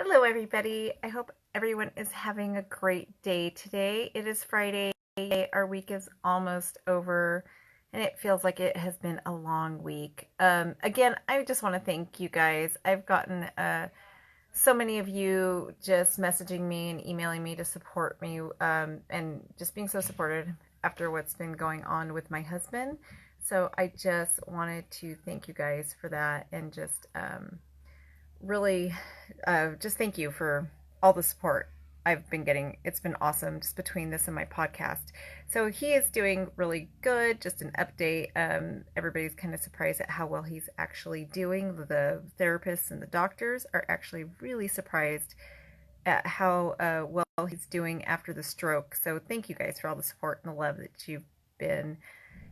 Hello, everybody. I hope everyone is having a great day today. It is Friday. Our week is almost over, and it feels like it has been a long week. Again, I just want to thank you guys. I've gotten so many of you just messaging me and emailing me to support me and just being so supportive after what's been going on with my husband. So I just wanted to thank you guys for that and just really just thank you for all the support I've been getting. It's been awesome just between this and my podcast. So he is doing really good. Just an update. Everybody's kind of surprised at how well he's actually doing. The therapists and the doctors are actually really surprised at how well he's doing after the stroke. So thank you guys for all the support and the love that you've been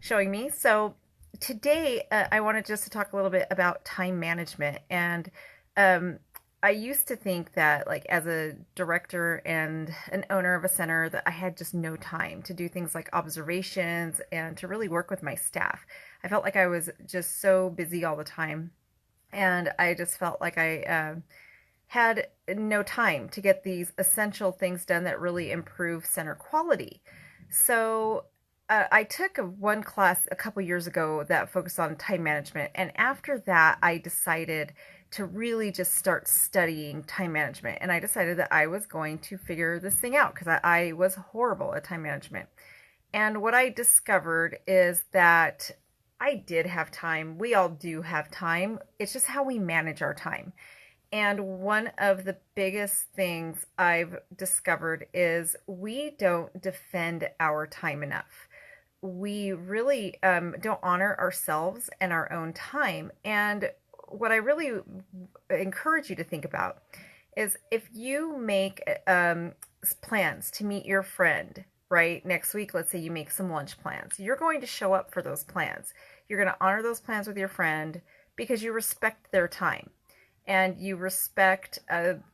showing me. So today I wanted just to talk a little bit about time management. And um, I used to think that, like, as a director and an owner of a center, that I had just no time to do things like observations and to really work with my staff. I felt like I was just so busy all the time, and I just felt like I had no time to get these essential things done that really improve center quality. So I took one class a couple years ago that focused on time management. And after that, I decided to really just start studying time management. And I decided that I was going to figure this thing out because I was horrible at time management. And what I discovered is that I did have time. We all do have time. It's just how we manage our time. And one of the biggest things I've discovered is we don't defend our time enough. We really don't honor ourselves and our own time. And what I really encourage you to think about is if you make plans to meet your friend, right, next week, let's say you make some lunch plans, you're going to show up for those plans. You're going to honor those plans with your friend because you respect their time and you respect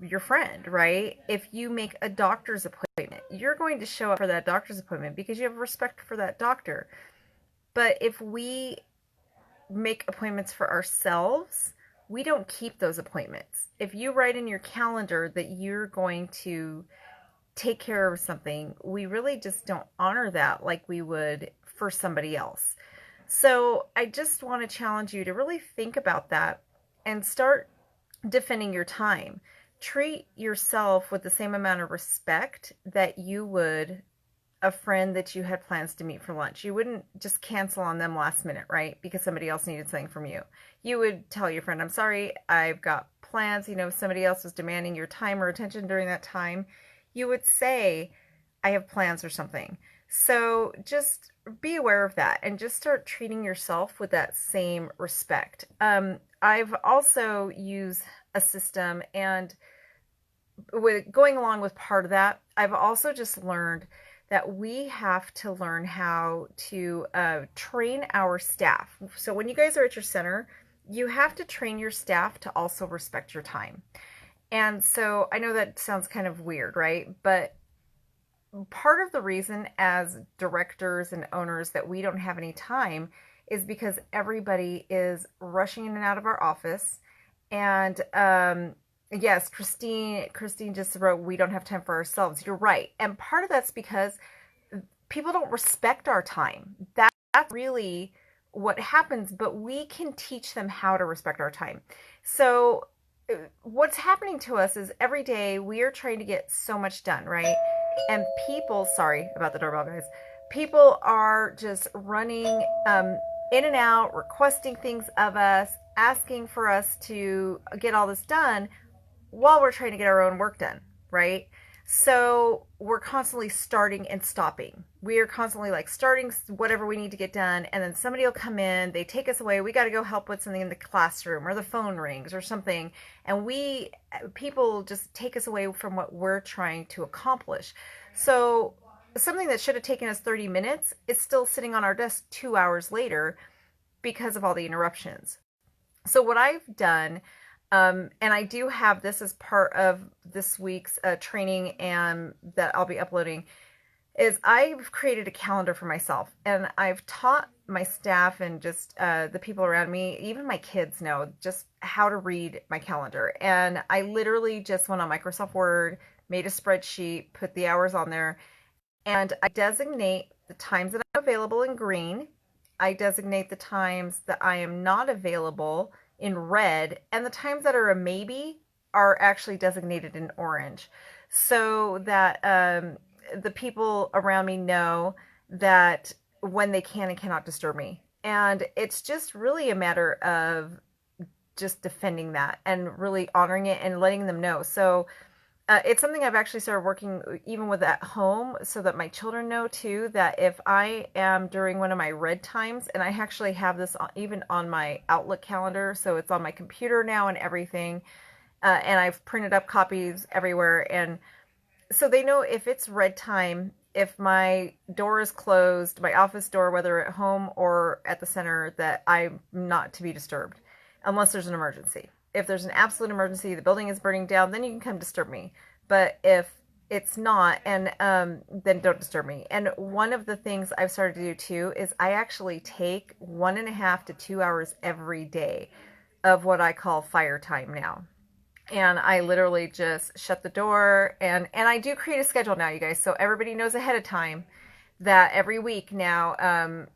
your friend, right? If you make a doctor's appointment, you're going to show up for that doctor's appointment because you have respect for that doctor. But if we make appointments for ourselves, we don't keep those appointments. If you write in your calendar that you're going to take care of something, we really just don't honor that like we would for somebody else. So I just want to challenge you to really think about that and start defending your time. Treat yourself with the same amount of respect that you would a friend that you had plans to meet for lunch. You wouldn't just cancel on them last minute, right? Because somebody else needed something from you. You would tell your friend, I'm sorry, I've got plans. Somebody else was demanding your time or attention during that time. You would say, I have plans or something. So just be aware of that and just start treating yourself with that same respect. I've also used a system, and with going along with part of that, I've also just learned that we have to learn how to train our staff. So when you guys are at your center, you have to train your staff to also respect your time. And so I know that sounds kind of weird, right? But part of the reason as directors and owners that we don't have any time is because everybody is rushing in and out of our office. And yes, Christine just wrote, we don't have time for ourselves. You're right. And part of that's because people don't respect our time. That's really what happens, but we can teach them how to respect our time. So what's happening to us is every day we are trying to get so much done, right? And people, sorry about the doorbell, guys. People are just running in and out, requesting things of us, asking for us to get all this done while we're trying to get our own work done, right? So we're constantly starting and stopping. We are constantly like starting whatever we need to get done, and then somebody will come in, they take us away, we got to go help with something in the classroom, or the phone rings or something, and people just take us away from what we're trying to accomplish. So something that should have taken us 30 minutes is still sitting on our desk 2 hours later because of all the interruptions. So what I've done, and I do have this as part of this week's training and that I'll be uploading, is I've created a calendar for myself, and I've taught my staff and just the people around me, even my kids know just how to read my calendar. And I literally just went on Microsoft Word, made a spreadsheet, put the hours on there, and I designate the times that I'm available in green. I designate the times that I am not available in red, and the times that are a maybe are actually designated in orange, so that the people around me know that when they can and cannot disturb me. And it's just really a matter of just defending that and really honoring it and letting them know. So it's something I've actually started working even with at home so that my children know too, that if I am during one of my red times, and I actually have this even on my Outlook calendar, so it's on my computer now and everything, and I've printed up copies everywhere. And so they know if it's red time, if my door is closed, my office door, whether at home or at the center, that I'm not to be disturbed unless there's an emergency. If there's an absolute emergency, the building is burning down, then you can come disturb me. But if it's not, and then don't disturb me. And one of the things I've started to do too is I actually take 1.5 to 2 hours every day of what I call fire time now. And I literally just shut the door, and I do create a schedule now, you guys, so everybody knows ahead of time that every week now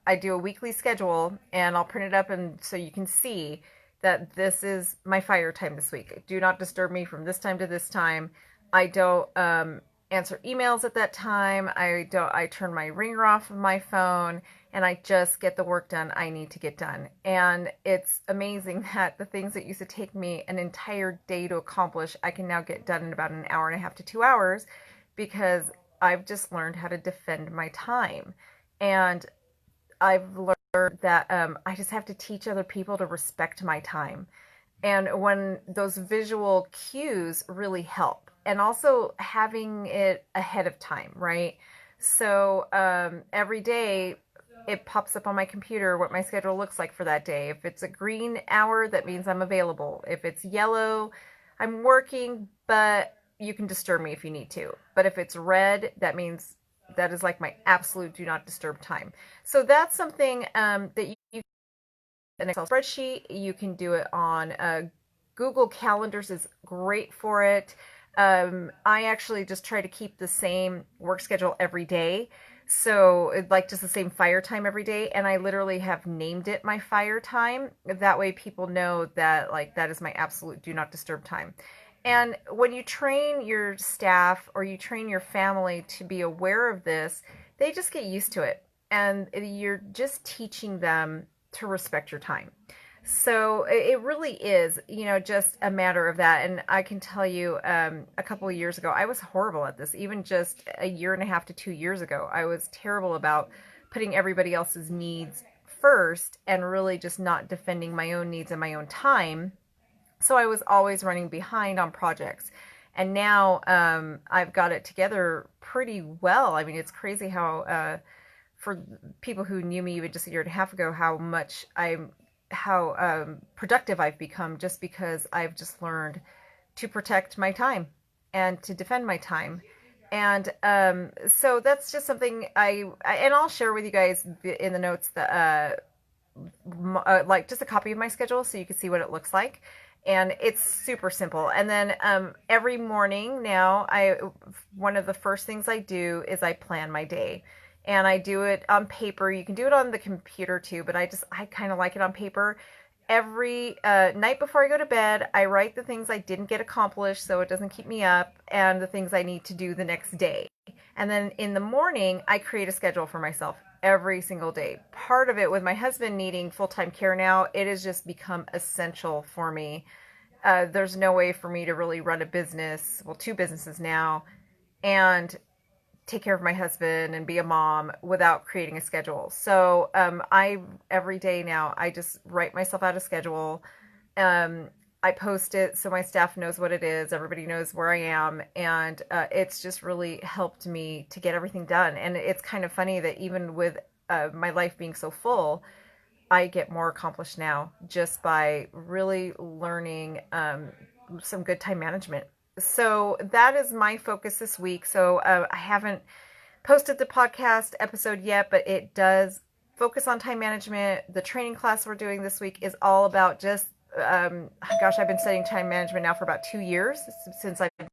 I do a weekly schedule, and I'll print it up, and so you can see that this is my fire time this week. Do not disturb me from this time to this time. I don't answer emails at that time. I turn my ringer off of my phone, and I just get the work done I need to get done. And it's amazing that the things that used to take me an entire day to accomplish, I can now get done in about an hour and a half to 2 hours, because I've just learned how to defend my time. And I've learned that I just have to teach other people to respect my time. And when those visual cues really help, and also having it ahead of time, right? So every day it pops up on my computer what my schedule looks like for that day. If it's a green hour, that means I'm available. If it's yellow, I'm working, but you can disturb me if you need to. But if it's red, that means that is like my absolute do not disturb time. So that's something that you an Excel spreadsheet. You can do it on Google Calendars is great for it. I actually just try to keep the same work schedule every day. So like just the same fire time every day. And I literally have named it my fire time. That way people know that like that is my absolute do not disturb time. And when you train your staff or you train your family to be aware of this, they just get used to it. And you're just teaching them to respect your time. So it really is, just a matter of that. And I can tell you, a couple of years ago, I was horrible at this. Even just a year and a half to 2 years ago, I was terrible about putting everybody else's needs first and really just not defending my own needs and my own time. So I was always running behind on projects. And now I've got it together pretty well. I mean, it's crazy how, for people who knew me even just a year and a half ago, how productive I've become, just because I've just learned to protect my time and to defend my time. And so that's just something and I'll share with you guys in the notes that like just a copy of my schedule so you can see what it looks like. And it's super simple. And then every morning now, one of the first things I do is I plan my day. And I do it on paper. You can do it on the computer too, but I kind of like it on paper. Every night before I go to bed, I write the things I didn't get accomplished so it doesn't keep me up, and the things I need to do the next day. And then in the morning, I create a schedule for myself every single day. Part of it, with my husband needing full-time care now, it has just become essential for me. There's no way for me to really run a business, well, 2 businesses now, and take care of my husband and be a mom without creating a schedule. So every day now, I just write myself out a schedule. I post it so my staff knows what it is. Everybody knows where I am. And it's just really helped me to get everything done. And it's kind of funny that even with my life being so full, I get more accomplished now just by really learning some good time management. So that is my focus this week. So I haven't posted the podcast episode yet, but it does focus on time management. The training class we're doing this week is all about just, gosh, I've been studying time management now for about 2 years since I've been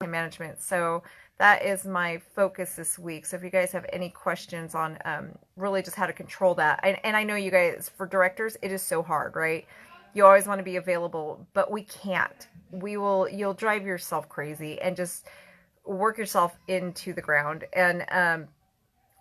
time management. So that is my focus this week. So if you guys have any questions on really just how to control that, and I know you guys, for directors, it is so hard, right? You always want to be available, but we can't. You'll drive yourself crazy and just work yourself into the ground. And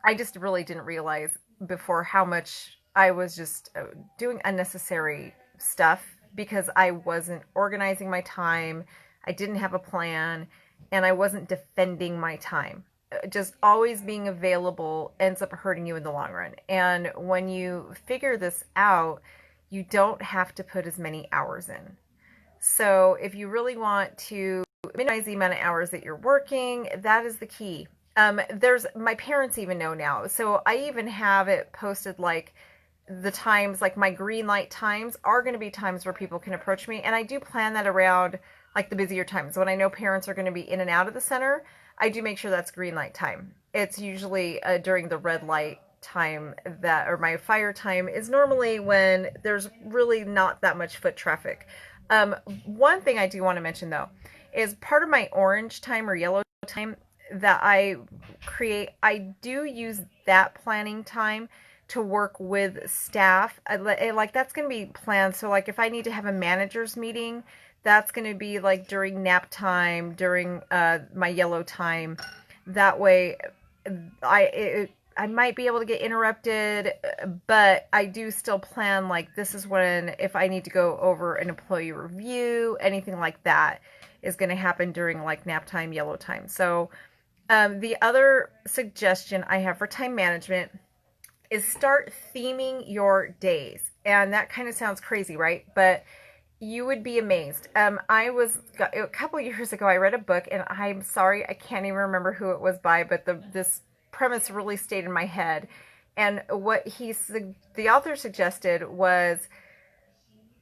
I just really didn't realize before how much I was just doing unnecessary stuff because I wasn't organizing my time. I didn't have a plan and I wasn't defending my time. Just always being available ends up hurting you in the long run. And when you figure this out, you don't have to put as many hours in. So if you really want to minimize the amount of hours that you're working, that is the key. There's my parents even know now. So I even have it posted like the times, like my green light times are going to be times where people can approach me. And I do plan that around like the busier times. When I know parents are going to be in and out of the center, I do make sure that's green light time. It's usually during the red light time that, or my fire time is normally when there's really not that much foot traffic. One thing I do want to mention though is part of my orange time or yellow time that I create, I do use that planning time to work with staff. Like that's going to be planned. So like if I need to have a manager's meeting, that's going to be like during nap time, during my yellow time. That way I might be able to get interrupted, but I do still plan like this is when, if I need to go over an employee review, anything like that is going to happen during like nap time, yellow time. So the other suggestion I have for time management is start theming your days. And that kind of sounds crazy, right? But you would be amazed. A couple years ago, I read a book, and I'm sorry, I can't even remember who it was by, but this premise really stayed in my head. And what the author suggested was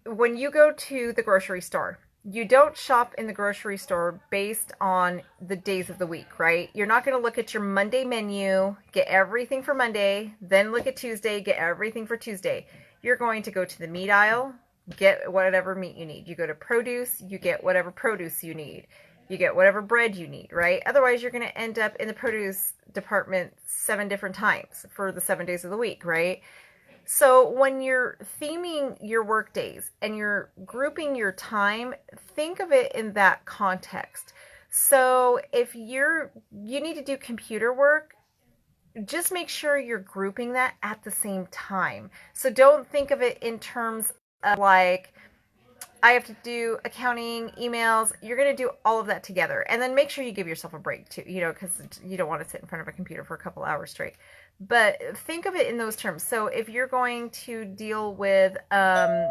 when you go to the grocery store, you don't shop in the grocery store based on the days of the week, right? You're not going to look at your Monday menu, get everything for Monday, then look at Tuesday, get everything for Tuesday. You're going to go to the meat aisle, get whatever meat you need. You go to produce, you get whatever produce you need. You get whatever bread you need, right? Otherwise, you're going to end up in the produce department 7 different times for the 7 days of the week, right? So when you're theming your work days and you're grouping your time, think of it in that context. So if you need to do computer work, just make sure you're grouping that at the same time. So don't think of it in terms of like, I have to do accounting, emails. You're going to do all of that together. And then make sure you give yourself a break too, because you don't want to sit in front of a computer for a couple hours straight. But think of it in those terms. So if you're going to deal with a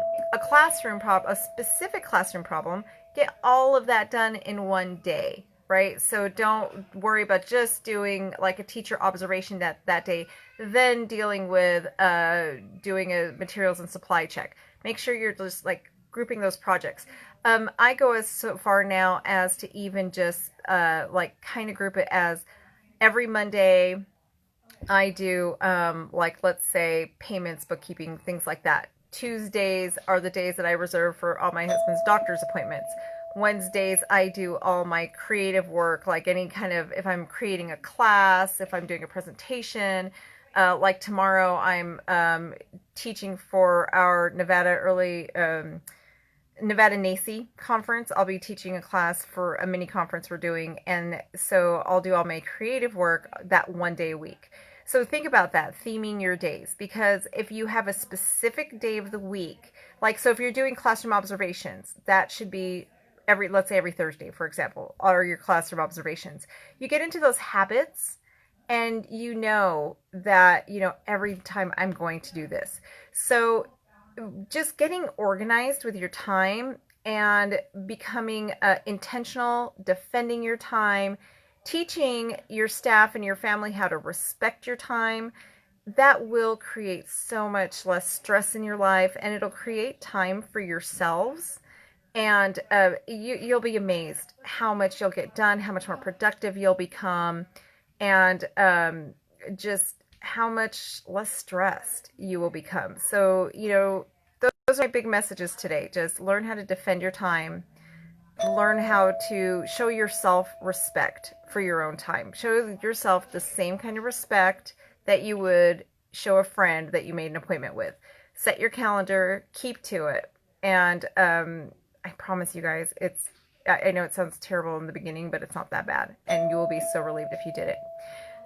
classroom problem, a specific classroom problem, get all of that done in one day, right? So don't worry about just doing like a teacher observation that day, then dealing with doing a materials and supply check. Make sure you're just like grouping those projects. I go as so far now as to even just like kind of group it as every Monday I do like, let's say, payments, bookkeeping, things like that. Tuesdays are the days that I reserve for all my husband's doctor's appointments. Wednesdays I do all my creative work, like any kind of, if I'm creating a class, if I'm doing a presentation. Like tomorrow I'm teaching for our Nevada NACI conference. I'll be teaching a class for a mini conference we're doing, and so I'll do all my creative work that one day a week. So think about that, theming your days, because if you have a specific day of the week, like, so if you're doing classroom observations, that should be let's say every Thursday, for example, are your classroom observations. You get into those habits and you know that, every time I'm going to do this. So just getting organized with your time and becoming intentional, defending your time, teaching your staff and your family how to respect your time, that will create so much less stress in your life, and it'll create time for yourselves. And you'll be amazed how much you'll get done, how much more productive you'll become. and just how much less stressed you will become. So, those are my big messages today. Just learn how to defend your time, learn how to show yourself respect for your own time. Show yourself the same kind of respect that you would show a friend that you made an appointment with. Set your calendar, keep to it, and I promise you guys, I know it sounds terrible in the beginning, but it's not that bad, and you will be so relieved if you did it.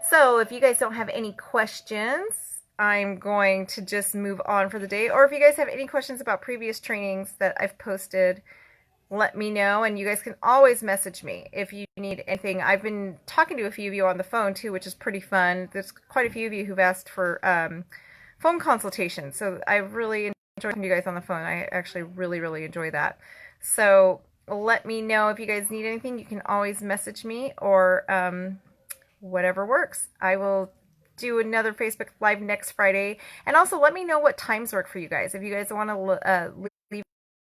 So if you guys don't have any questions, I'm going to just move on for the day. Or if you guys have any questions about previous trainings that I've posted, let me know. And you guys can always message me if you need anything. I've been talking to a few of you on the phone too, which is pretty fun. There's quite a few of you who've asked for phone consultations. So I really enjoy talking to you guys on the phone. I actually really, really enjoy that. So let me know if you guys need anything. You can always message me or whatever works. I will do another Facebook Live next Friday. And also let me know what times work for you guys. If you guys want to leave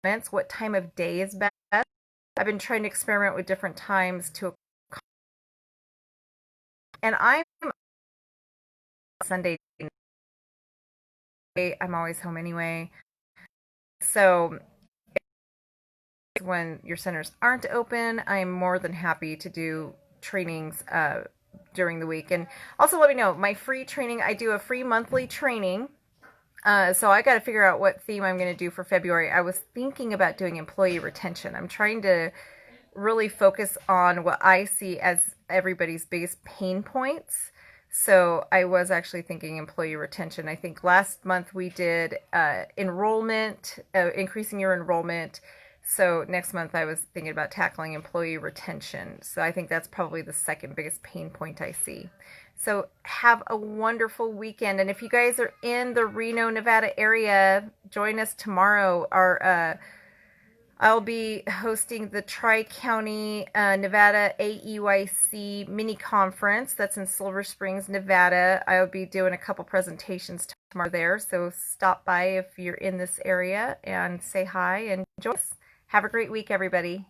comments, what time of day is best. I've been trying to experiment with different times to, and I'm Sunday. I'm always home anyway. So when your centers aren't open, I'm more than happy to do trainings during the week. And also let me know my free training. I do a free monthly training. So I got to figure out what theme I'm going to do for February. I was thinking about doing employee retention. I'm trying to really focus on what I see as everybody's biggest pain points. So I was actually thinking employee retention. I think last month we did enrollment, increasing your enrollment. So next month I was thinking about tackling employee retention. So I think that's probably the second biggest pain point I see. So have a wonderful weekend. And if you guys are in the Reno, Nevada area, join us tomorrow. I'll be hosting the Tri-County Nevada AEYC mini conference. That's in Silver Springs, Nevada. I'll be doing a couple presentations tomorrow there. So stop by if you're in this area and say hi and join us. Have a great week, everybody.